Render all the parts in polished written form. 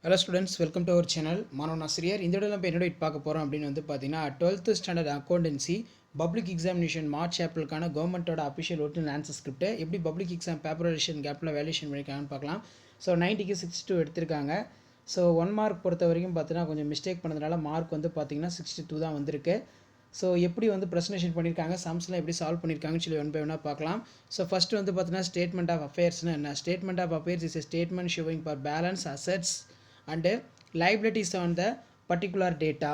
Hello students, welcome to our channel. மாணவன் ஆசிரியர் இந்த வீடியோல நம்ம என்னோட பார்க்க போறோம் அப்படின்னு வந்து பாத்தீங்கன்னா 12th standard accountancy public examination March ஏப்ரலுக்கான கவர்மெண்டோட அபிஷியல் ஒரிஜினல் ஆன்சர் ஸ்கிரிப்ட் எப்படி பப்ளிக் எக்ஸாம் பேப்பரேஷன் கேப்ல வேல்யூஷன் பண்ணிருக்காங்கன்னு பார்க்கலாம். ஸோ 90க்கு 62 எடுத்திருக்காங்க. ஸோ 1 மார்க் பொறுத்த வரைக்கும் பார்த்தீங்கன்னா கொஞ்சம் மிஸ்டேக் பண்ணதுனால மார்க் வந்து பார்த்தீங்கன்னா 62 தான் வந்திருக்கு. ஸோ எப்படி வந்து ப்ரெசன்டேஷன் பண்ணியிருக்காங்க, சம்ஸ்லாம் எப்படி சால்வ் பண்ணியிருக்காங்கன்னு சொல்லி ஒன் பை ஒன்னாக பார்க்கலாம். ஸோ ஃபஸ்ட்டு வந்து பார்த்தீங்கன்னா ஸ்டேட்மெண்ட் ஆஃப் அஃபேர்ஸ்னு என்ன? Statement of affairs is a statement showing for balance assets and liabilities on the particular data.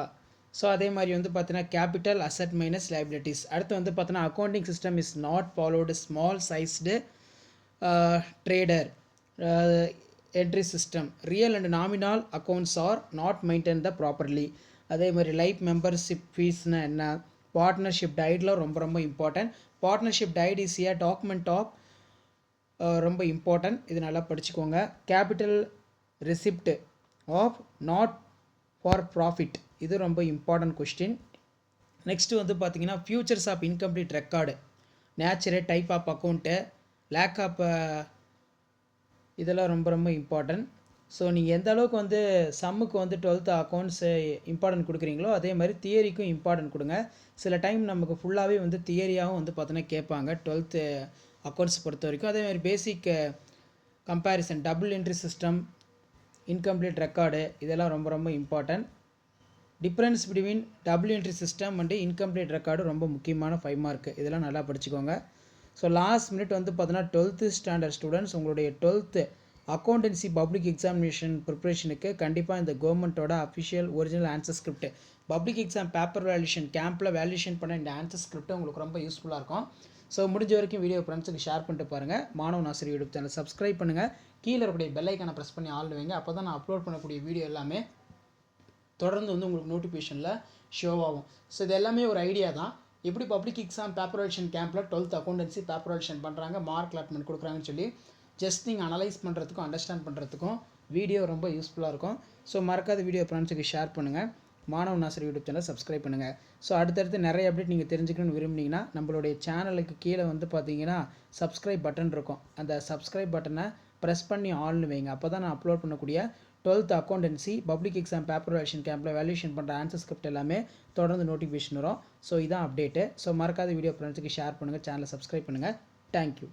So அதே மாதிரி வந்து பார்த்தீங்கன்னா கேபிட்டல் அசெட் மைனஸ் லைபிலிட்டிஸ். அடுத்து வந்து பார்த்தீங்கன்னா accounting system is not followed small sized trader entry system. Real and nominal accounts are not maintain the properly. அதே மாதிரி life membership ஃபீஸ்னு என்ன? பார்ட்னர்ஷிப் டைட்லாம் ரொம்ப ரொம்ப important. Partnership deed is a document of ரொம்ப இம்பார்ட்டன்ட், இது நல்லா படிச்சுக்கோங்க. Capital receipt of not for profit, இது ரொம்ப இம்பார்ட்டன்ட் கொஸ்டின். நெக்ஸ்ட்டு வந்து பார்த்தீங்கன்னா features of incomplete record, nature, type of account, lack of, இதெல்லாம் ரொம்ப ரொம்ப இம்பார்ட்டன்ட். ஸோ நீங்கள் எந்த அளவுக்கு வந்து சம்முக்கு வந்து 12th அக்கௌண்ட்ஸு இம்பார்ட்டன்ட் கொடுக்குறீங்களோ அதே மாதிரி தியரிக்கும் இம்பார்ட்டன்ட் கொடுங்க. சில டைம் நமக்கு ஃபுல்லாகவே வந்து தியரியாகவும் வந்து பார்த்தோன்னா கேட்பாங்க 12th அக்கௌண்ட்ஸ் பொறுத்த வரைக்கும். அதே மாதிரி basic comparison, double entry system, incomplete record, இதெல்லாம் ரொம்ப ரொம்ப important. Difference between double entry system and incomplete record ரொம்ப முக்கியமான 5 மார்க், இதெல்லாம் நல்லா படிச்சுக்கோங்க. ஸோ லாஸ்ட் மினிட் வந்து பார்த்தீங்கன்னா 12th ஸ்டாண்டர்ட் ஸ்டூடெண்ட்ஸ் உங்களுடைய 12th அக்கௌண்டன்சி பப்ளிக் எக்ஸாமினேஷன் ப்ரிப்ரேஷனுக்கு கண்டிப்பாக இந்த கவர்மெண்ட்டோட official original answer script public exam paper valuation கேம்பில் வேல்யூஷன் பண்ண இந்த ஆன்சர் ஸ்கிரிப்ட் உங்களுக்கு ரொம்ப யூஸ்ஃபுல்லாக இருக்கும். ஸோ முடிஞ்ச வரைக்கும் வீடியோ ஃப்ரெண்ட்ஸுக்கு ஷேர் பண்ணிட்டு பாருங்கள். மாணவன் ஆசிரியர் யூடியூப் சேனல் சப்ஸ்கிரைப் பண்ணுங்கள். கீழே இருக்கக்கூடிய பெல் ஐக்கானை ப்ரெஸ் பண்ணி ஆள் வைங்க. அப்போ தான் நான் அப்லோட் பண்ணக்கூடிய வீடியோ எல்லாமே தொடர்ந்து வந்து உங்களுக்கு நோட்டிஃபிகேஷனில் ஷோ ஆகும். ஸோ இது எல்லாமே ஒரு ஐடியா தான், எப்படி பப்ளிக் எக்ஸாம் பேப்பர் வேல்யூஷன் கேம்பில் 12th அக்கௌண்டன்சி பேப்பர் வேல்யூஷன் பண்ணுறாங்க, மார்க் அலாட்மெண்ட் கொடுக்குறாங்கன்னு சொல்லி ஜஸ்ட் நீங்கள் அனலைஸ் பண்ணுறதுக்கும் அண்டர்ஸ்டாண்ட் பண்ணுறதுக்கும் வீடியோ ரொம்ப யூஸ்ஃபுல்லாக இருக்கும். ஸோ மறக்காத வீடியோ ஃப்ரெண்ட்ஸுக்கு ஷேர் பண்ணுங்கள். மாணவன் ஆசிரியர் யூடியூப் சேனல் சப்ஸ்கிரைப் பண்ணுங்கள். ஸோ அடுத்தடுத்து நிறைய அப்டேட் நீங்கள் தெரிஞ்சுக்கணும்னு விரும்புனீங்கன்னா நம்மளுடைய சேனலுக்கு கீழே வந்து பார்த்தீங்கன்னா சப்ஸ்கிரைப் பட்டன் இருக்கும். அந்த சப்ஸ்கிரைப் பட்டனை ப்ரெஸ் பண்ணி ஆல்னு வைங்க. அப்போ தான் நான் அப்லோட் பண்ணக்கூடிய 12th accountancy public exam paper valuation கேம்பில் வேல்யூஷன் பண்ணுற ஆன்சர் ஸ்கிரிப்ட் எல்லாமே தொடர்ந்து நோட்டிஃபிகேஷன் வரும். ஸோ இதான் அப்டேட்டு. ஸோ மறக்காத வீடியோ ஃப்ரெண்ட்ஸுக்கு ஷேர் பண்ணுங்கள், சேனலை சப்ஸ்கிரைப் பண்ணுங்கள். தேங்க்யூ.